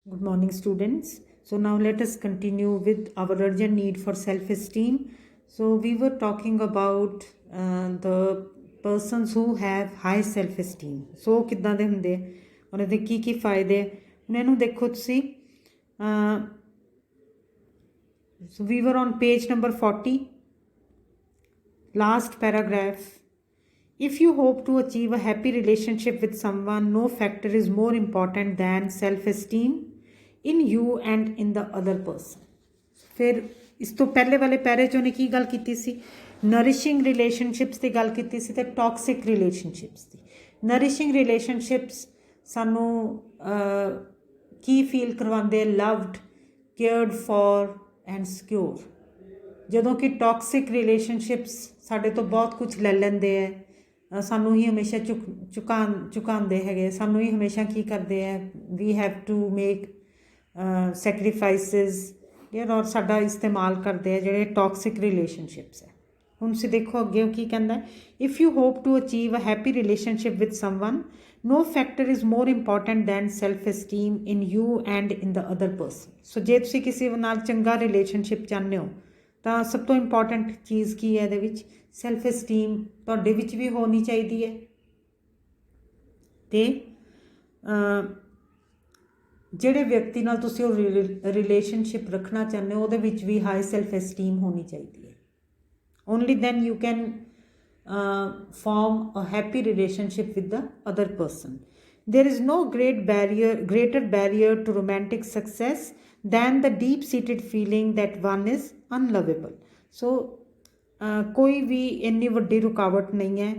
Good morning, students. So now let us continue with our urgent need for self-esteem. So we were talking about the persons who have high self-esteem. So ਕਿੱਦਾਂ ਦੇ ਹੁੰਦੇ ਆ, ਉਹਨਾਂ ਦੇ ਕੀ ਫਾਇਦੇ ਹੁਣ ਇਹਨੂੰ ਦੇਖੋ ਤੁਸੀਂ. So we were on page number 40, last paragraph. If you hope to achieve a happy relationship with someone, no factor is more important than self-esteem in you and in the other person. फिर इस तो पहले वाले पैरे 'ਚ ਉਹਨੇ ਕੀ ਗੱਲ ਕੀਤੀ ਸੀ, ਨਰਿਸ਼ਿੰਗ ਰਿਲੇਸ਼ਨਸ਼ਿਪਸ ਦੀ ਗੱਲ ਕੀਤੀ ਸੀ ਤੇ ਟੌਕਸਿਕ ਰਿਲੇਸ਼ਨਸ਼ਿਪਸ ਦੀ. ਨਰਿਸ਼ਿੰਗ ਰਿਲੇਸ਼ਨਸ਼ਿਪਸ ਸਾਨੂੰ ਕੀ ਫੀਲ ਕਰਵਾਉਂਦੇ, ਲਵਡ, ਕੇਅਰਡ ਫॉर ਐਂਡ ਸਿਕਿਉਰ. ਜਦੋਂ ਕਿ ਟੌਕਸਿਕ ਰਿਲੇਸ਼ਨਸ਼ਿਪਸ ਸਾਡੇ ਤੋਂ ਬਹੁਤ ਕੁਝ ਲੈ ਲੈਂਦੇ ਹੈ, ਸਾਨੂੰ ਹੀ ਹਮੇਸ਼ਾ ਝੁਕਾਉਂਦੇ ਹੈਗੇ, ਸਾਨੂੰ ਹੀ ਹਮੇਸ਼ਾ ਕੀ ਕਰਦੇ ਹੈ, ਵੀ ਹੈਵ ਟੂ ਮੇਕ ਸੈਕਰੀਫਾਈਸਿਸ ਯਾਰ, ਔਰ ਸਾਡਾ ਇਸਤੇਮਾਲ ਕਰਦੇ ਆ ਜਿਹੜੇ ਟੌਕਸਿਕ ਰਿਲੇਸ਼ਨਸ਼ਿਪਸ ਹੈ. ਹੁਣ ਤੁਸੀਂ ਦੇਖੋ ਅੱਗੇ ਉਹ ਕੀ ਕਹਿੰਦਾ, if you hope to achieve a happy relationship with someone, no factor is more important than self-esteem in you and in the other person. ਸੋ ਜੇ ਤੁਸੀਂ ਕਿਸੇ ਨਾਲ ਚੰਗਾ ਰਿਲੇਸ਼ਨਸ਼ਿਪ ਚਾਹੁੰਦੇ ਹੋ ਤਾਂ ਸਭ ਤੋਂ ਇੰਪੋਰਟੈਂਟ ਚੀਜ਼ ਕੀ ਹੈ ਇਹਦੇ ਵਿੱਚ, ਸੈਲਫ ਐਸਟੀਮ ਤੁਹਾਡੇ ਵਿੱਚ ਵੀ ਹੋਣੀ ਚਾਹੀਦੀ ਹੈ ਅਤੇ ਜਿਹੜੇ ਵਿਅਕਤੀ ਨਾਲ ਤੁਸੀਂ ਉਹ ਰਿਲੇਸ਼ਨਸ਼ਿਪ ਰੱਖਣਾ ਚਾਹੁੰਦੇ ਹੋ ਉਹਦੇ ਵਿੱਚ ਵੀ ਹਾਈ ਸੈਲਫ ਐਸਟੀਮ ਹੋਣੀ ਚਾਹੀਦੀ ਹੈ. Only then you can form a happy relationship with the other person. There is no greater barrier to romantic success than the deep-seated feeling that one is unlovable. So ਕੋਈ ਵੀ ਇੰਨੀ ਵੱਡੀ ਰੁਕਾਵਟ ਨਹੀਂ ਹੈ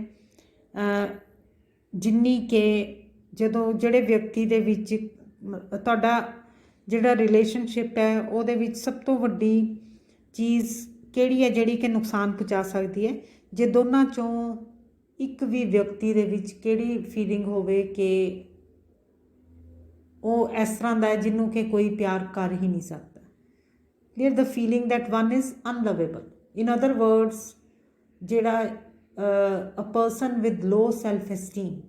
ਜਿੰਨੀ ਕਿ ਜਦੋਂ ਜਿਹੜੇ ਵਿਅਕਤੀ ਦੇ ਵਿੱਚ ਤੁਹਾਡਾ ਜਿਹੜਾ ਰਿਲੇਸ਼ਨਸ਼ਿਪ ਹੈ ਉਹਦੇ ਵਿੱਚ ਸਭ ਤੋਂ ਵੱਡੀ ਚੀਜ਼ ਕਿਹੜੀ ਹੈ ਜਿਹੜੀ ਕਿ ਨੁਕਸਾਨ ਪਹੁੰਚਾ ਸਕਦੀ ਹੈ, ਜੇ ਦੋਨਾਂ 'ਚੋਂ ਇੱਕ ਵੀ ਵਿਅਕਤੀ ਦੇ ਵਿੱਚ ਕਿਹੜੀ ਫੀਲਿੰਗ ਹੋਵੇ ਕਿ ਉਹ ਇਸ ਤਰ੍ਹਾਂ ਦਾ ਹੈ ਜਿਹਨੂੰ ਕਿ ਕੋਈ ਪਿਆਰ ਕਰ ਹੀ ਨਹੀਂ ਸਕਦਾ. Clear, the feeling that one is unlovable. In other words, ਜਿਹੜਾ a person with low self esteem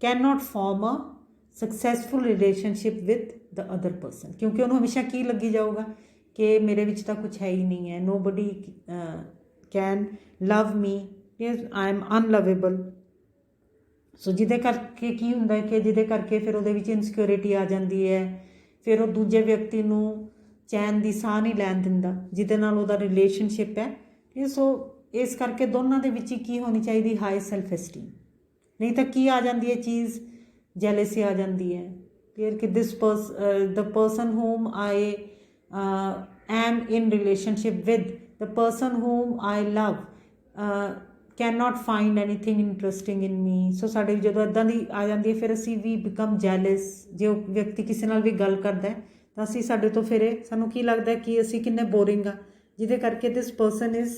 can not form a successful relationship with the other person, ਕਿਉਂਕਿ ਉਹਨੂੰ ਹਮੇਸ਼ਾ ਕੀ ਲੱਗੀ ਜਾਊਗਾ ਕਿ ਮੇਰੇ ਵਿੱਚ ਤਾਂ ਕੁਛ ਹੈ ਹੀ ਨਹੀਂ ਹੈ, nobody can love me, I am unlovable. So ਜਿਹਦੇ ਕਰਕੇ ਕੀ ਹੁੰਦਾ ਕਿ ਜਿਹਦੇ ਕਰਕੇ ਫਿਰ ਉਹਦੇ ਵਿੱਚ ਇਨਸਿਕਿਉਰਿਟੀ ਆ ਜਾਂਦੀ ਹੈ, ਫਿਰ ਉਹ ਦੂਜੇ ਵਿਅਕਤੀ ਨੂੰ ਚੈਨ ਦੀ ਸਾਹ ਨਹੀਂ ਲੈਣ ਦਿੰਦਾ ਜਿਹਦੇ ਨਾਲ ਉਹਦਾ ਰਿਲੇਸ਼ਨਸ਼ਿਪ ਹੈ. ਸੋ ਇਸ ਕਰਕੇ ਦੋਨਾਂ ਦੇ ਵਿੱਚ ਹੀ ਕੀ ਹੋਣੀ ਚਾਹੀਦੀ, ਹਾਈ ਸੈਲਫ ਐਸਟੀਮ. ਨਹੀਂ ਤਾਂ ਕੀ ਆ ਜਾਂਦੀ ਹੈ ਚੀਜ਼, ਜੈਲਸੀ ਆ ਜਾਂਦੀ ਹੈ. ਕਲੀਅਰ ਕਿ the person whom I am in relationship with, the person whom I love cannot find anything interesting in me. ਸੋ ਸਾਡੇ ਜਦੋਂ ਇੱਦਾਂ ਦੀ ਆ ਜਾਂਦੀ ਹੈ ਫਿਰ ਅਸੀਂ ਵੀ ਬਿਕਮ ਜੈਲਸ. ਜੇ ਉਹ ਵਿਅਕਤੀ ਕਿਸੇ ਨਾਲ ਵੀ ਗੱਲ ਕਰਦਾ ਤਾਂ ਅਸੀਂ ਸਾਡੇ ਤੋਂ ਫਿਰ ਸਾਨੂੰ ਕੀ ਲੱਗਦਾ ਕਿ ਅਸੀਂ ਕਿੰਨੇ ਬੋਰਿੰਗ ਆ, ਜਿਹਦੇ ਕਰਕੇ ਦਿਸ person is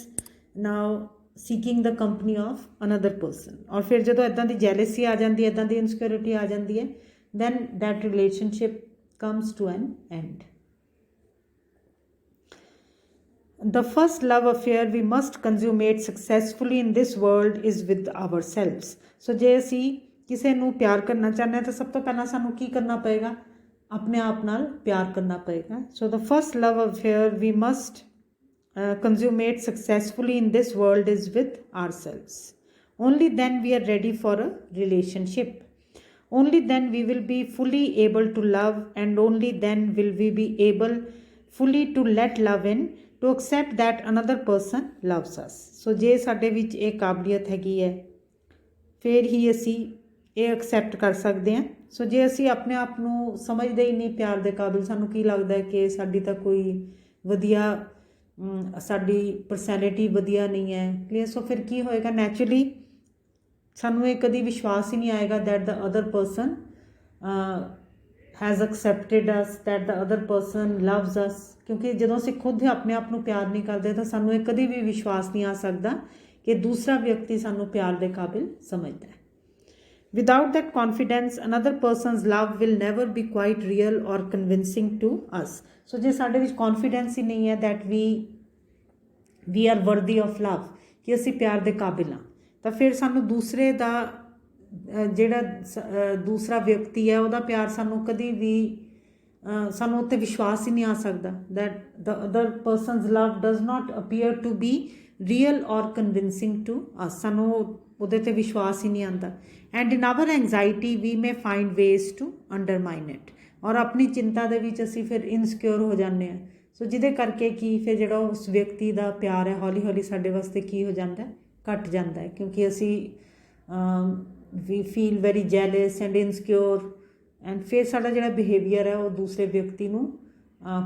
now seeking the company of another person. ਔਰ ਫਿਰ ਜਦੋਂ ਇੱਦਾਂ ਦੀ ਜੈਲਸੀ ਆ ਜਾਂਦੀ ਹੈ, ਇੱਦਾਂ ਦੀ ਇਨਸਿਕਿਉਰਿਟੀ ਆ ਜਾਂਦੀ ਹੈ, then that relationship comes to an end. The first love affair we must consummate successfully in this world is with ourselves. So ਜੇ ਅਸੀਂ ਕਿਸੇ ਨੂੰ ਪਿਆਰ ਕਰਨਾ ਚਾਹੁੰਦੇ ਹਾਂ ਤਾਂ ਸਭ ਤੋਂ ਪਹਿਲਾਂ ਸਾਨੂੰ ਕੀ ਕਰਨਾ ਪਏਗਾ, ਆਪਣੇ ਆਪ ਨਾਲ ਪਿਆਰ ਕਰਨਾ ਪਏਗਾ. So the first love affair we must consummate successfully in this world is with ourselves. Only then we are ready for a relationship. Only then we will be fully able to love, and only then will we be able fully to let love in, to accept that another person loves us. So ਜੇ ਸਾਡੇ ਵਿੱਚ ਇਹ ਕਾਬਲੀਅਤ ਹੈਗੀ ਹੈ ਫਿਰ ਹੀ ਅਸੀਂ ਇਹ ਐਕਸੈਪਟ ਕਰ ਸਕਦੇ ਹਾਂ. ਸੋ ਜੇ ਅਸੀਂ ਆਪਣੇ ਆਪ ਨੂੰ ਸਮਝਦੇ ਹੀ ਨਹੀਂ ਪਿਆਰ ਦੇ ਕਾਬਿਲ, ਸਾਨੂੰ ਕੀ ਲੱਗਦਾ ਕਿ ਸਾਡੀ ਤਾਂ ਕੋਈ ਵਧੀਆ ਸਾਡੀ ਪਰਸਨੈਲਿਟੀ ਵਧੀਆ ਨਹੀਂ ਹੈ, ਕਲੀਅਰ. ਸੋ ਫਿਰ ਕੀ ਹੋਏਗਾ, ਨੈਚੁਰਲੀ ਸਾਨੂੰ ਇਹ ਕਦੀ ਵਿਸ਼ਵਾਸ ਹੀ ਨਹੀਂ ਆਏਗਾ that the other person has accepted us, that the other person loves us. ਕਿਉਂਕਿ ਜਦੋਂ ਅਸੀਂ ਖੁਦ ਆਪਣੇ ਆਪ ਨੂੰ ਪਿਆਰ ਨਹੀਂ ਕਰਦੇ ਤਾਂ ਸਾਨੂੰ ਇਹ ਕਦੀ ਵੀ ਵਿਸ਼ਵਾਸ ਨਹੀਂ ਆ ਸਕਦਾ ਕਿ ਦੂਸਰਾ ਵਿਅਕਤੀ ਸਾਨੂੰ ਪਿਆਰ ਦੇ ਕਾਬਿਲ ਸਮਝਦਾ ਹੈ. Without that confidence another person's love will never be quite real or convincing to us. So ਜੇ ਸਾਡੇ ਵਿੱਚ ਕੌਨਫੀਡੈਂਸ ਹੀ ਨਹੀਂ ਹੈ that we are worthy of love, ਕਿ ਅਸੀਂ ਪਿਆਰ ਦੇ ਕਾਬਿਲ ਹਾਂ, ਤਾਂ ਫਿਰ ਸਾਨੂੰ ਦੂਸਰੇ ਦਾ ਜਿਹੜਾ ਦੂਸਰਾ ਵਿਅਕਤੀ ਹੈ ਉਹਦਾ ਪਿਆਰ ਸਾਨੂੰ ਕਦੀ ਵੀ ਸਾਨੂੰ ਉੱਤੇ ਵਿਸ਼ਵਾਸ ਹੀ ਨਹੀਂ ਆ ਸਕਦਾ that the other person's love does not appear to be real or convincing to us, ਸਾਨੂੰ ਉਹਦੇ 'ਤੇ ਵਿਸ਼ਵਾਸ ਹੀ ਨਹੀਂ ਆਉਂਦਾ। And in our anxiety we may find ways to undermine it, ਔਰ ਆਪਣੀ ਚਿੰਤਾ ਦੇ ਵਿੱਚ ਅਸੀਂ ਫਿਰ ਇਨਸਿਕਿਉਰ ਹੋ ਜਾਂਦੇ ਹਾਂ। ਸੋ ਜਿਹਦੇ ਕਰਕੇ ਕੀ ਫਿਰ ਜਿਹੜਾ ਉਸ ਵਿਅਕਤੀ ਦਾ ਪਿਆਰ ਹੈ ਹੌਲੀ ਹੌਲੀ ਸਾਡੇ ਵਾਸਤੇ ਕੀ ਹੋ ਜਾਂਦਾ, ਘੱਟ ਜਾਂਦਾ ਹੈ, ਕਿਉਂਕਿ ਅਸੀਂ we feel very jealous and insecure, and ਫਿਰ ਸਾਡਾ ਜਿਹੜਾ ਬਿਹੇਵੀਅਰ ਹੈ ਉਹ ਦੂਸਰੇ ਵਿਅਕਤੀ ਨੂੰ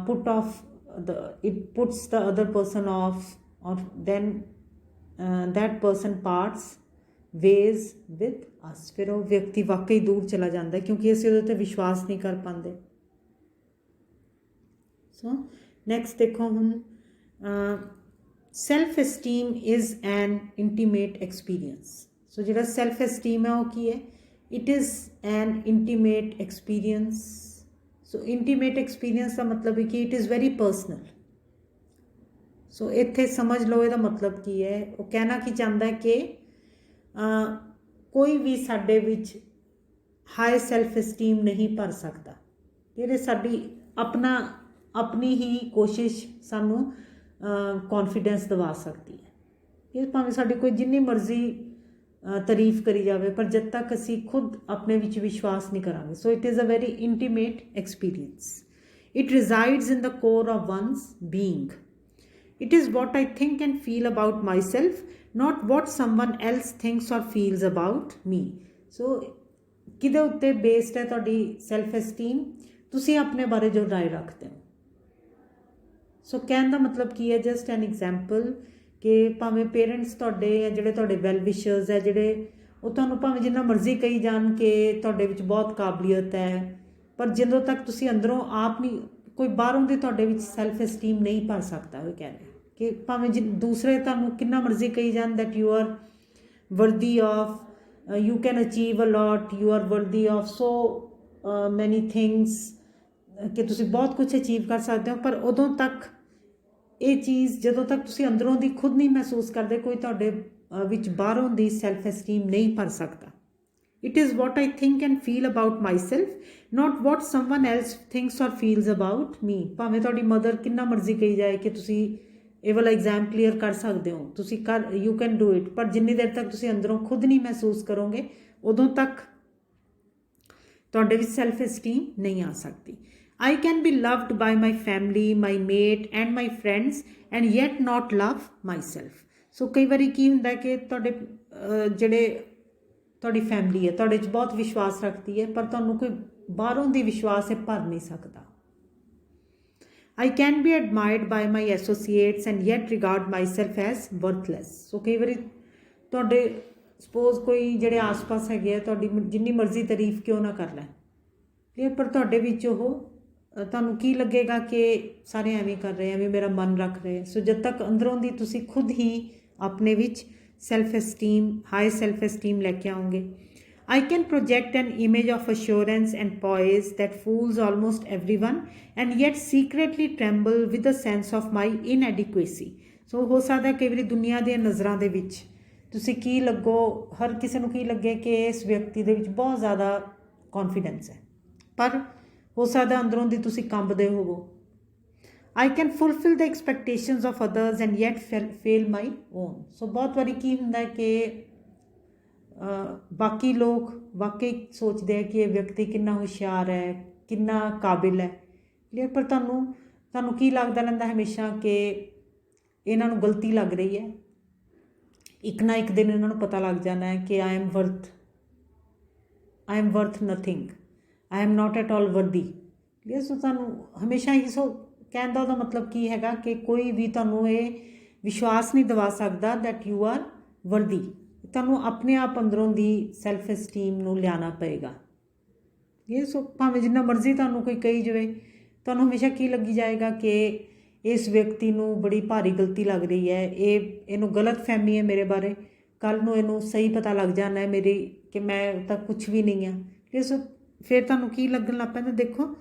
put off it puts the other person off, or then that person parts ways with us, ਫਿਰ ਉਹ ਵਿਅਕਤੀ ਵਾਕਈ ਦੂਰ ਚਲਾ ਜਾਂਦਾ ਕਿਉਂਕਿ ਅਸੀਂ ਉਹਦੇ 'ਤੇ ਵਿਸ਼ਵਾਸ ਨਹੀਂ ਕਰ ਪਾਉਂਦੇ। ਸੋ ਨੈਕਸਟ ਦੇਖੋ ਹੁਣ, self esteem is an intimate experience. So ਜਿਹੜਾ ਸੈਲਫ ਐਸਟੀਮ ਹੈ ਉਹ ਕੀ ਹੈ, it is an intimate experience. So intimate experience ਦਾ ਮਤਲਬ ਹੈ ਕਿ it is very personal. So ਇੱਥੇ ਸਮਝ ਲਓ ਇਹਦਾ ਮਤਲਬ ਕੀ ਹੈ। ਉਹ ਕਹਿਣਾ ਕੀ ਚਾਹੁੰਦਾ ਹੈ ਕਿ ਕੋਈ ਵੀ ਸਾਡੇ ਵਿੱਚ ਹਾਈ ਸੈਲਫ ਐਸਟੀਮ ਨਹੀਂ ਭਰ ਸਕਦਾ। ਜਿਹੜੇ ਸਾਡੀ ਆਪਣੀ ਹੀ ਕੋਸ਼ਿਸ਼ ਸਾਨੂੰ ਕੌਨਫੀਡੈਂਸ ਦਿਵਾ ਸਕਦੀ ਹੈ। ਇਹ ਭਾਵੇਂ ਸਾਡੀ ਕੋਈ ਜਿੰਨੀ ਮਰਜ਼ੀ ਤਾਰੀਫ ਕਰੀ ਜਾਵੇ, ਪਰ ਜਦ ਤੱਕ ਅਸੀਂ ਖੁਦ ਆਪਣੇ ਵਿੱਚ ਵਿਸ਼ਵਾਸ ਨਹੀਂ ਕਰਾਂਗੇ। So it is a very intimate experience. It resides in the core of one's being. It is what I think and feel about myself, not what someone else thinks or feels about me. So ਕਿਹਦੇ ਉੱਤੇ based ਹੈ ਤੁਹਾਡੀ self ਐਸਟੀਮ? ਤੁਸੀਂ ਆਪਣੇ ਬਾਰੇ ਜੋ ਰਾਏ ਰੱਖਦੇ ਹੋ। ਸੋ ਕਹਿਣ ਦਾ ਮਤਲਬ ਕੀ ਹੈ, ਜਸਟ ਐਨ ਐਗਜ਼ਾਮਪਲ, ਕਿ ਭਾਵੇਂ ਪੇਰੈਂਟਸ ਤੁਹਾਡੇ ਜਾਂ ਜਿਹੜੇ ਤੁਹਾਡੇ ਵੈਲ ਵਿਸ਼ਰਸ ਹੈ, ਜਿਹੜੇ ਉਹ ਤੁਹਾਨੂੰ ਭਾਵੇਂ ਜਿੰਨਾ ਮਰਜ਼ੀ ਕਹੀ ਜਾਣ ਕਿ ਤੁਹਾਡੇ ਵਿੱਚ ਬਹੁਤ ਕਾਬਲੀਅਤ ਹੈ, ਪਰ ਜਦੋਂ ਤੱਕ ਤੁਸੀਂ ਅੰਦਰੋਂ ਆਪ ਨਹੀਂ, ਕੋਈ ਬਾਹਰੋਂ ਦੀ ਤੁਹਾਡੇ ਵਿੱਚ ਸੈਲਫ ਐਸਟੀਮ ਨਹੀਂ ਭਰ ਸਕਦਾ। ਉਹ ਕਹਿ ਰਹੇ ਕਿ ਭਾਵੇਂ ਦੂਸਰੇ ਤੁਹਾਨੂੰ ਕਿੰਨਾ ਮਰਜ਼ੀ ਕਹੀ ਜਾਣ that you are worthy of, you can achieve a lot, you are worthy of so many things, ਕਿ ਤੁਸੀਂ ਬਹੁਤ ਕੁਛ ਅਚੀਵ ਕਰ ਸਕਦੇ ਹੋ, ਪਰ ਉਦੋਂ ਤੱਕ ਇਹ ਚੀਜ਼ ਜਦੋਂ ਤੱਕ ਤੁਸੀਂ ਅੰਦਰੋਂ ਦੀ ਖੁਦ ਨਹੀਂ ਮਹਿਸੂਸ ਕਰਦੇ, ਕੋਈ ਤੁਹਾਡੇ ਵਿੱਚ ਬਾਹਰੋਂ ਦੀ ਸੈਲਫ ਐਸਟੀਮ ਨਹੀਂ ਭਰ ਸਕਦਾ। It is what I think and feel about myself, not what someone else thinks or feels about me. ਭਾਵੇਂ ਤੁਹਾਡੀ ਮਦਰ ਕਿੰਨਾ ਮਰਜ਼ੀ ਕਹੀ ਜਾਏ ਕਿ ਤੁਸੀਂ ਇਹ ਵਾਲਾ ਐਗਜ਼ਾਮ ਕਲੀਅਰ ਕਰ ਸਕਦੇ ਹੋ, ਤੁਸੀਂ ਯੂ ਕੈਨ ਡੂ ਇਟ, ਪਰ ਜਿੰਨੀ ਦੇਰ ਤੱਕ ਤੁਸੀਂ ਅੰਦਰੋਂ ਖੁਦ ਨਹੀਂ ਮਹਿਸੂਸ ਕਰੋਗੇ, ਉਦੋਂ ਤੱਕ ਤੁਹਾਡੇ ਵਿੱਚ ਸੈਲਫ ਐਸਟੀਮ ਨਹੀਂ ਆ ਸਕਦੀ। I can be loved by my family, my mate and my friends and yet not love myself. ਸੋ ਕਈ ਵਾਰੀ ਕੀ ਹੁੰਦਾ ਕਿ ਤੁਹਾਡੇ ਜਿਹੜੇ ਤੁਹਾਡੀ ਫੈਮਿਲੀ ਹੈ ਤੁਹਾਡੇ 'ਚ ਬਹੁਤ ਵਿਸ਼ਵਾਸ ਰੱਖਦੀ ਹੈ, ਪਰ ਤੁਹਾਨੂੰ ਕੋਈ ਬਾਹਰੋਂ ਦੀ ਵਿਸ਼ਵਾਸ ਹੈ ਭਰ ਨਹੀਂ ਸਕਦਾ। I can be admired by my associates and yet regard myself as worthless. ਸੋ ਕਈ ਵਾਰੀ ਤੁਹਾਡੇ ਸਪੋਜ਼ ਕੋਈ ਜਿਹੜੇ ਆਸ-ਪਾਸ ਹੈਗੇ ਆ ਤੁਹਾਡੀ ਜਿੰਨੀ ਮਰਜ਼ੀ ਤਾਰੀਫ ਕਿਉਂ ਨਾ ਕਰ ਲੈਣ, ਪਰ ਤੁਹਾਡੇ ਵਿੱਚ ਉਹ ਤੁਹਾਨੂੰ ਕੀ ਲੱਗੇਗਾ ਕਿ ਸਾਰੇ ਐਵੇਂ ਕਰ ਰਹੇ, ਐਵੇਂ ਮੇਰਾ ਮਨ ਰੱਖ ਰਹੇ। ਸੋ ਜਦ ਤੱਕ ਅੰਦਰੋਂ ਦੀ ਤੁਸੀਂ ਖੁਦ ਹੀ ਆਪਣੇ ਵਿੱਚ ਸੈਲਫ ਐਸਟੀਮ, ਹਾਈ ਸੈਲਫ ਐਸਟੀਮ ਲੈ ਕੇ ਆਓਗੇ। I can project an image of assurance and poise that fools almost everyone and yet secretly tremble with a sense of my inadequacy. ਸੋ ਹੋ ਸਕਦਾ ਕਈ ਵਾਰੀ ਦੁਨੀਆ ਦੀਆਂ ਨਜ਼ਰਾਂ ਦੇ ਵਿੱਚ ਤੁਸੀਂ ਕੀ ਲੱਗੋ, ਹਰ ਕਿਸੇ ਨੂੰ ਕੀ ਲੱਗੇ ਕਿ ਇਸ ਵਿਅਕਤੀ ਦੇ ਵਿੱਚ ਬਹੁਤ ਜ਼ਿਆਦਾ ਕੌਨਫੀਡੈਂਸ ਹੈ, ਪਰ ਹੋ ਸਕਦਾ ਅੰਦਰੋਂ ਦੀ ਤੁਸੀਂ ਕੰਬਦੇ ਹੋਵੋ। I can fulfill the expectations of others and yet fail my own. ਸੋ ਬਹੁਤ ਵਾਰੀ ਕੀ ਹੁੰਦਾ ਕਿ ਬਾਕੀ ਲੋਕ ਵਾਕਈ ਸੋਚਦੇ ਆ ਕਿ ਇਹ ਵਿਅਕਤੀ ਕਿੰਨਾ ਹੁਸ਼ਿਆਰ ਹੈ, ਕਿੰਨਾ ਕਾਬਿਲ ਹੈ, ਪਰ ਤੁਹਾਨੂੰ ਕੀ ਲੱਗਦਾ ਰਹਿੰਦਾ ਹਮੇਸ਼ਾ ਕਿ ਇਹਨਾਂ ਨੂੰ ਗਲਤੀ ਲੱਗ ਰਹੀ ਹੈ। ਇੱਕ ਨਾ ਇੱਕ ਦਿਨ ਇਹਨਾਂ ਨੂੰ ਪਤਾ ਲੱਗ ਜਾਣਾ ਹੈ ਕਿ I am worth nothing, I am not at all worthy। ਸੋ ਤੁਹਾਨੂੰ ਹਮੇਸ਼ਾ ਹੀ ਕਹਿਣ ਦਾ ਉਹਦਾ ਮਤਲਬ ਕੀ ਹੈਗਾ ਕਿ ਕੋਈ ਵੀ ਤੁਹਾਨੂੰ ਇਹ ਵਿਸ਼ਵਾਸ ਨਹੀਂ ਦਿਵਾ ਸਕਦਾ ਦੈਟ ਯੂ ਆਰ ਵਰਦੀ। ਤੁਹਾਨੂੰ ਆਪਣੇ ਆਪ ਅੰਦਰੋਂ ਦੀ ਸੈਲਫ ਐਸਟੀਮ ਨੂੰ ਲਿਆਉਣਾ ਪਏਗਾ। ਸੋ ਭਾਵੇਂ ਜਿੰਨਾ ਮਰਜ਼ੀ ਤੁਹਾਨੂੰ ਕੋਈ ਕਹੀ ਜਾਵੇ, ਤੁਹਾਨੂੰ ਹਮੇਸ਼ਾ ਕੀ ਲੱਗੀ ਜਾਏਗਾ ਕਿ ਇਸ ਵਿਅਕਤੀ ਨੂੰ ਬੜੀ ਭਾਰੀ ਗਲਤੀ ਲੱਗ ਰਹੀ ਹੈ, ਇਹਨੂੰ ਗਲਤ ਫਹਿਮੀ ਹੈ ਮੇਰੇ ਬਾਰੇ, ਕੱਲ੍ਹ ਨੂੰ ਇਹਨੂੰ ਸਹੀ ਪਤਾ ਲੱਗ ਜਾਣਾ ਹੈ ਮੇਰੀ ਕਿ ਮੈਂ ਤਾਂ ਕੁਛ ਵੀ ਨਹੀਂ ਹਾਂ। ਸੋ ਫਿਰ ਤੁਹਾਨੂੰ ਕੀ ਲੱਗਣ ਲੱਗ ਪੈਂਦਾ, ਦੇਖੋ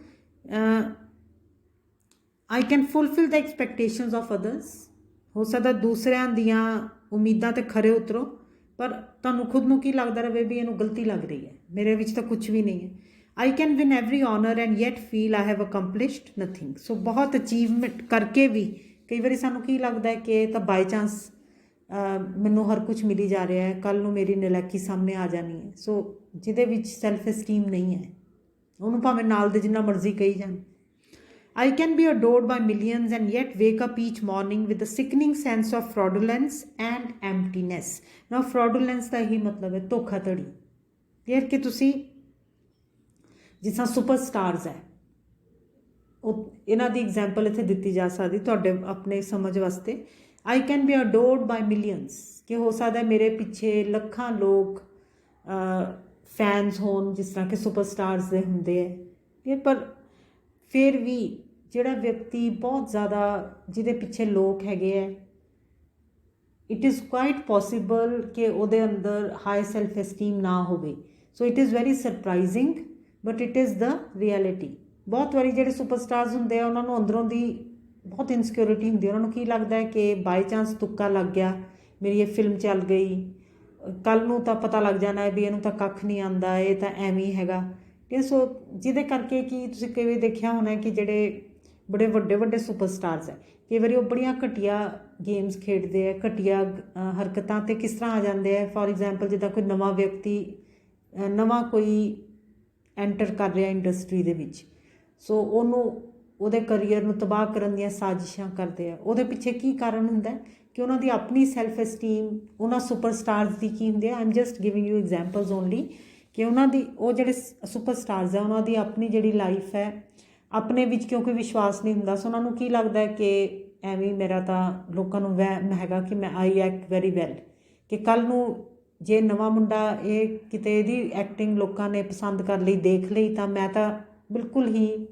I can fulfill the expectations of others। ਹੋ ਸਕਦਾ ਦੂਸਰਿਆਂ ਦੀਆਂ ਉਮੀਦਾਂ 'ਤੇ ਖਰੇ ਉਤਰੋ, ਪਰ ਤੁਹਾਨੂੰ ਖੁਦ ਨੂੰ ਕੀ ਲੱਗਦਾ ਰਹੇ ਵੀ ਇਹਨੂੰ ਗਲਤੀ ਲੱਗ ਰਹੀ ਹੈ, ਮੇਰੇ ਵਿੱਚ ਤਾਂ ਕੁਛ ਵੀ ਨਹੀਂ ਹੈ। I can win every honour and yet feel I have accomplished nothing. So बहुत अचीवमेंट करके भी कई बार सानू की लगता है कि तो बाय चांस मैनू हर कुछ मिली जा रहा है, कल नू मेरी नलैकी सामने आ जानी है। सो जिहदे विच सैल्फ एस्टीम नहीं है, उन्होंने भावें नाल दे जिन्ना मर्जी कही जान। I can be adored by millions and yet wake up each morning with a sickening sense of fraudulence and emptiness. Now fraudulence ਦਾ ਹੀ ਮਤਲਬ ਹੈ ਧੋਖਾਧੜੀ। ਕਲੀਅਰ ਕਿ ਤੁਸੀਂ ਜਿਸ ਤਰ੍ਹਾਂ ਸੁਪਰਸਟਾਰਸ ਹੈ, ਉਹ ਇਹਨਾਂ ਦੀ ਐਗਜ਼ਾਮਪਲ ਇੱਥੇ ਦਿੱਤੀ ਜਾ ਸਕਦੀ ਤੁਹਾਡੇ ਆਪਣੇ ਸਮਝ ਵਾਸਤੇ। I can be adored by millions, ਕਿ ਹੋ ਸਕਦਾ ਮੇਰੇ ਪਿੱਛੇ ਲੱਖਾਂ ਲੋਕ ਫੈਨਸ ਹੋਣ ਜਿਸ ਤਰ੍ਹਾਂ ਕਿ ਸੁਪਰਸਟਾਰਸ ਦੇ ਹੁੰਦੇ ਹੈ, ਪਰ ਫਿਰ ਵੀ ਜਿਹੜਾ ਵਿਅਕਤੀ ਬਹੁਤ ਜ਼ਿਆਦਾ ਜਿਹਦੇ ਪਿੱਛੇ ਲੋਕ ਹੈਗੇ ਹੈ, ਇਟ ਇਜ਼ ਕੁਆਇਟ ਪੋਸੀਬਲ ਕਿ ਉਹਦੇ ਅੰਦਰ ਹਾਈ ਸੈਲਫ ਐਸਟੀਮ ਨਾ ਹੋਵੇ। ਸੋ it is very surprising but it is the reality. ਬਹੁਤ ਵਾਰੀ ਜਿਹੜੇ ਸੁਪਰਸਟਾਰਸ ਹੁੰਦੇ ਆ ਉਹਨਾਂ ਨੂੰ ਅੰਦਰੋਂ ਦੀ ਬਹੁਤ ਇਨਸਿਕਿਉਰਿਟੀ ਹੁੰਦੀ ਹੈ। ਉਹਨਾਂ ਨੂੰ ਕੀ ਲੱਗਦਾ ਹੈ ਕਿ ਬਾਈ ਚਾਂਸ ਤੁੱਕਾ ਲੱਗ ਗਿਆ, ਮੇਰੀ ਇਹ ਫਿਲਮ ਚੱਲ ਗਈ, ਕੱਲ੍ਹ ਨੂੰ ਤਾਂ ਪਤਾ ਲੱਗ ਜਾਣਾ ਹੈ ਵੀ ਇਹਨੂੰ ਤਾਂ ਕੱਖ ਨਹੀਂ ਆਉਂਦਾ, ਇਹ ਤਾਂ ਐਵੇਂ ਹੀ ਹੈਗਾ। ਕਿ ਸੋ ਜਿਹਦੇ ਕਰਕੇ ਕਿ ਤੁਸੀਂ ਕਈ ਵਾਰੀ ਦੇਖਿਆ ਹੋਣਾ ਕਿ ਜਿਹੜੇ ਬੜੇ ਵੱਡੇ ਵੱਡੇ ਸੁਪਰਸਟਾਰਸ ਹੈ, ਕਈ ਵਾਰੀ ਉਹ ਬੜੀਆਂ ਘਟੀਆ ਗੇਮਸ ਖੇਡਦੇ ਹੈ, ਘਟੀਆ ਹਰਕਤਾਂ 'ਤੇ ਕਿਸ ਤਰ੍ਹਾਂ ਆ ਜਾਂਦੇ ਹੈ। ਫੋਰ ਐਗਜ਼ਾਮਪਲ ਜਿੱਦਾਂ ਕੋਈ ਨਵਾਂ ਵਿਅਕਤੀ ਨਵਾਂ ਕੋਈ ਐਂਟਰ ਕਰ ਰਿਹਾ ਇੰਡਸਟਰੀ ਦੇ ਵਿੱਚ, ਸੋ ਉਹਨੂੰ ਉਹਦੇ ਕਰੀਅਰ ਨੂੰ ਤਬਾਹ ਕਰਨ ਦੀਆਂ ਸਾਜ਼ਿਸ਼ਾਂ ਕਰਦੇ ਆ। ਉਹਦੇ ਪਿੱਛੇ ਕੀ ਕਾਰਨ ਹੁੰਦਾ ਕਿ ਉਹਨਾਂ ਦੀ ਆਪਣੀ ਸੈਲਫ ਐਸਟੀਮ ਉਹਨਾਂ ਸੁਪਰਸਟਾਰਸ ਦੀ ਕੀ ਹੁੰਦੀ ਹੈ। I am just giving you examples only ਕਿ ਉਹਨਾਂ ਦੀ ਉਹ ਜਿਹੜੇ ਸੁਪਰਸਟਾਰਸ ਹੈ ਉਹਨਾਂ ਦੀ ਆਪਣੀ ਜਿਹੜੀ ਲਾਈਫ ਹੈ ਆਪਣੇ ਵਿੱਚ ਕਿਉਂਕਿ ਵਿਸ਼ਵਾਸ ਨਹੀਂ ਹੁੰਦਾ। ਸੋ ਉਹਨਾਂ ਨੂੰ ਕੀ ਲੱਗਦਾ ਕਿ ਐਵੇਂ ਮੇਰਾ ਤਾਂ ਲੋਕਾਂ ਨੂੰ ਵਹਿਮ ਹੈਗਾ ਕਿ ਮੈਂ ਆਈ ਐਕਟ ਵੈਰੀ ਵੈਲ, ਕਿ ਕੱਲ੍ਹ ਨੂੰ ਜੇ ਨਵਾਂ ਮੁੰਡਾ ਇਹ ਕਿਤੇ ਇਹਦੀ ਐਕਟਿੰਗ ਲੋਕਾਂ ਨੇ ਪਸੰਦ ਕਰ ਲਈ, ਦੇਖ ਲਈ, ਤਾਂ ਮੈਂ ਤਾਂ ਬਿਲਕੁਲ ਹੀ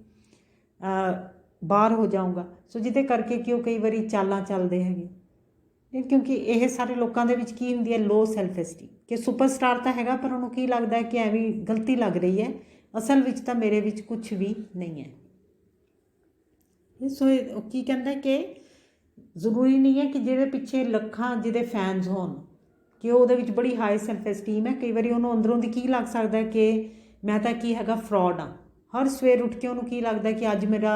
ਬਾਹਰ ਹੋ ਜਾਊਂਗਾ। ਸੋ ਜਿਹਦੇ ਕਰਕੇ ਕਿ ਉਹ ਕਈ ਵਾਰੀ ਚਾਲਾਂ ਚੱਲਦੇ ਹੈਗੇ, ਕਿਉਂਕਿ ਇਹ ਸਾਰੇ ਲੋਕਾਂ ਦੇ ਵਿੱਚ ਕੀ ਹੁੰਦੀ ਹੈ, ਲੋ ਸੈਲਫ ਐਸਟੀਮ, ਕਿ ਸੁਪਰਸਟਾਰ ਤਾਂ ਹੈਗਾ ਪਰ ਉਹਨੂੰ ਕੀ ਲੱਗਦਾ ਕਿ ਐਵੇਂ ਗਲਤੀ ਲੱਗ ਰਹੀ ਹੈ, ਅਸਲ ਵਿੱਚ ਤਾਂ ਮੇਰੇ ਵਿੱਚ ਕੁਛ ਵੀ ਨਹੀਂ ਹੈ। ਸੋ ਉਹ ਕੀ ਕਹਿੰਦਾ ਕਿ ਜ਼ਰੂਰੀ ਨਹੀਂ ਹੈ ਕਿ ਜਿਹਦੇ ਪਿੱਛੇ ਲੱਖਾਂ ਜਿਹਦੇ ਫੈਨਸ ਹੋਣ ਕਿ ਉਹਦੇ ਵਿੱਚ ਬੜੀ ਹਾਈ ਸੈਲਫ ਐਸਟੀਮ ਹੈ। ਕਈ ਵਾਰੀ ਉਹਨੂੰ ਅੰਦਰੋਂ ਦੀ ਕੀ ਲੱਗ ਸਕਦਾ ਕਿ ਮੈਂ ਤਾਂ ਕੀ ਹੈਗਾ, ਫਰੋਡ ਹਾਂ। ਹਰ ਸਵੇਰ ਉੱਠ ਕੇ ਉਹਨੂੰ ਕੀ ਲੱਗਦਾ ਕਿ ਅੱਜ ਮੇਰਾ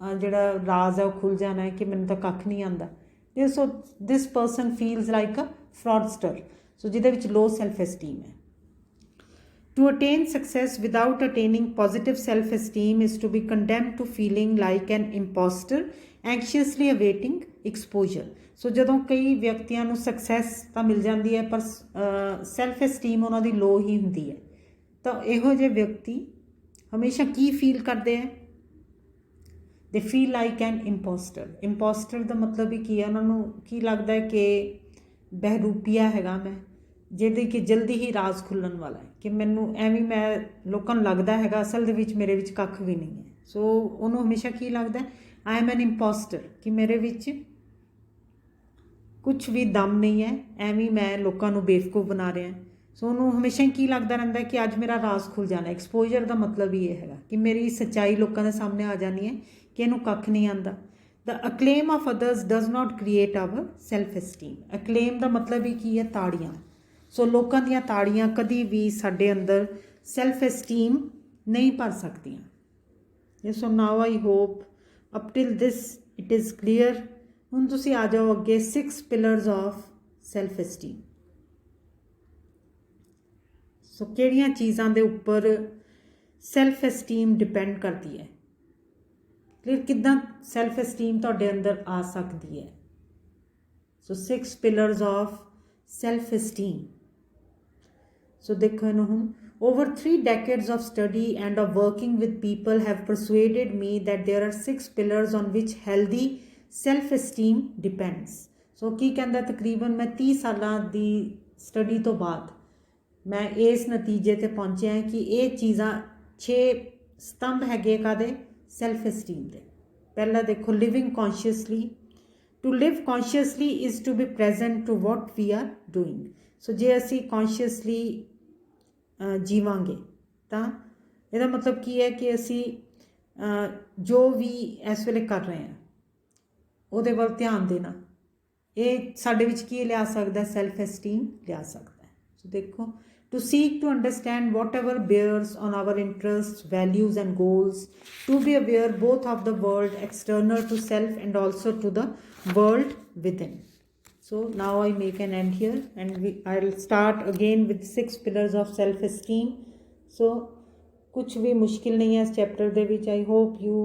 ਜਿਹੜਾ ਰਾਜ਼ ਹੈ ਉਹ ਖੁੱਲ੍ਹ ਜਾਣਾ ਹੈ, ਕਿ ਮੈਨੂੰ ਤਾਂ ਕੱਖ ਨਹੀਂ ਆਉਂਦਾ। So this person feels like a fraudster. So ਜਿਹਦੇ ਵਿੱਚ ਲੋ ਸੈਲਫ ਐਸਟੀਮ ਹੈ। To attain success without attaining positive self-esteem is to be condemned to feeling like an imposter, anxiously awaiting exposure. ਸੋ ਜਦੋਂ ਕਈ ਵਿਅਕਤੀਆਂ ਨੂੰ ਸਕਸੈਸ ਤਾਂ ਮਿਲ ਜਾਂਦੀ ਹੈ ਪਰ ਸੈਲਫ ਐਸਟੀਮ ਉਹਨਾਂ ਦੀ ਲੋ ਹੀ ਹੁੰਦੀ ਹੈ, ਤਾਂ ਇਹੋ ਜਿਹੇ ਵਿਅਕਤੀ ਹਮੇਸ਼ਾ ਕੀ ਫੀਲ ਕਰਦੇ ਹੈ, ਦੇ ਫੀਲ ਲਾਈਕ ਐਨ ਇੰਪੋਸਟਰ। ਇੰਪੋਸਟਰ ਦਾ ਮਤਲਬ ਹੀ ਕੀ ਹੈ, ਉਹਨਾਂ ਨੂੰ ਕੀ ਲੱਗਦਾ ਹੈ ਕਿ ਬਹਿਰੂਪੀਆ ਹੈਗਾ ਮੈਂ, ਜਿਹਦੇ ਕਿ ਜਲਦੀ ਹੀ ਰਾਜ਼ ਖੁੱਲ੍ਹਣ ਵਾਲਾ ਹੈ, ਕਿ ਮੈਨੂੰ ਐਵੇਂ ਮੈਂ ਲੋਕਾਂ ਨੂੰ ਲੱਗਦਾ ਹੈਗਾ ਅਸਲ ਦੇ ਵਿੱਚ ਮੇਰੇ ਵਿੱਚ ਕੱਖ ਵੀ ਨਹੀਂ ਹੈ। ਸੋ ਉਹਨੂੰ ਹਮੇਸ਼ਾ ਕੀ ਲੱਗਦਾ, ਆਈ ਐਮ ਐਨ ਇੰਪੋਸਟਰ, ਕਿ ਮੇਰੇ ਵਿੱਚ ਕੁਛ ਵੀ ਦਮ ਨਹੀਂ ਹੈ, ਐਵੇਂ ਮੈਂ ਲੋਕਾਂ ਨੂੰ ਬੇਵਕੂਫ ਬਣਾ ਰਿਹਾ। ਸੋ ਉਹਨੂੰ ਹਮੇਸ਼ਾ ਹੀ ਕੀ ਲੱਗਦਾ ਰਹਿੰਦਾ ਕਿ ਅੱਜ ਮੇਰਾ ਰਾਜ਼ ਖੁੱਲ੍ਹ ਜਾਣਾ। ਐਕਸਪੋਜਰ ਦਾ ਮਤਲਬ ਹੀ ਇਹ ਹੈਗਾ ਕਿ ਮੇਰੀ ਸੱਚਾਈ ਲੋਕਾਂ ਦੇ ਸਾਹਮਣੇ ਆ ਜਾਣੀ ਹੈ ਕਿ ਇਹਨੂੰ ਕੱਖ ਨਹੀਂ ਆਉਂਦਾ। The acclaim of others does not create our self-esteem. acclaim ਦਾ ਮਤਲਬ ਹੀ ਕੀ ਹੈ, ਤਾੜੀਆਂ। ਸੋ ਲੋਕਾਂ ਦੀਆਂ ਤਾੜੀਆਂ ਕਦੀ ਵੀ ਸਾਡੇ ਅੰਦਰ ਸੈਲਫ ਐਸਟੀਮ ਨਹੀਂ ਭਰ ਸਕਦੀਆਂ। So now I hope up till this it is clear. ਹੁਣ ਤੁਸੀਂ ਆ ਜਾਓ ਅੱਗੇ 6 pillars of self esteem. So ਕਿਹੜੀਆਂ ਚੀਜ਼ਾਂ ਦੇ ਉੱਪਰ ਸੈਲਫ ਐਸਟੀਮ ਡਿਪੈਂਡ ਕਰਦੀ ਹੈ, ਕਲੀਅਰ ਕਿੱਦਾਂ ਸੈਲਫ ਐਸਟੀਮ ਤੁਹਾਡੇ ਅੰਦਰ ਆ ਸਕਦੀ ਹੈ। ਸੋ 6 ਪਿਲਰਸ ਆਫ ਸੈਲਫ ਐਸਟੀਮ। ਸੋ ਦੇਖੋ ਇਹਨੂੰ ਹੁਣ, over 3 decades of study and of working with people have persuaded me that there are 6 pillars on which healthy self-esteem depends. ਸੋ ਕੀ ਕਹਿੰਦਾ, ਤਕਰੀਬਨ ਮੈਂ 30 ਸਾਲਾਂ ਦੀ ਸਟੱਡੀ ਤੋਂ ਬਾਅਦ ਮੈਂ ਇਸ ਨਤੀਜੇ 'ਤੇ ਪਹੁੰਚਿਆ ਕਿ ਇਹ ਚੀਜ਼ਾਂ 6 ਸਤੰਭ ਹੈਗੇ ਕਾਹਦੇ, ਸੈਲਫ ਐਸਟੀਮ ਦੇ। ਪਹਿਲਾ ਦੇਖੋ, living consciously. To live consciously is to be present to what we are doing. So ਜੇ ਅਸੀਂ ਕੌਨਸ਼ੀਅਸਲੀ ਜੀਵਾਂਗੇ ਤਾਂ ਇਹਦਾ ਮਤਲਬ ਕੀ ਹੈ ਕਿ ਅਸੀਂ ਜੋ ਵੀ ਇਸ ਵੇਲੇ ਕਰ ਰਹੇ ਹਾਂ ਉਹਦੇ ਵੱਲ ਧਿਆਨ ਦੇਣਾ, ਇਹ ਸਾਡੇ ਵਿੱਚ ਕੀ ਲਿਆ ਸਕਦਾ, ਸੈਲਫ ਐਸਟੀਮ ਲਿਆ ਸਕਦਾ ਹੈ। ਸੋ ਦੇਖੋ, to seek to understand whatever bears on our interests, values, and goals, to be aware both of the world external to self and also to the world within. So now I make an end here, and I'll start again with 6 pillars of self esteem. So कुछ भी मुश्किल नहीं है इस chapter they which. I hope you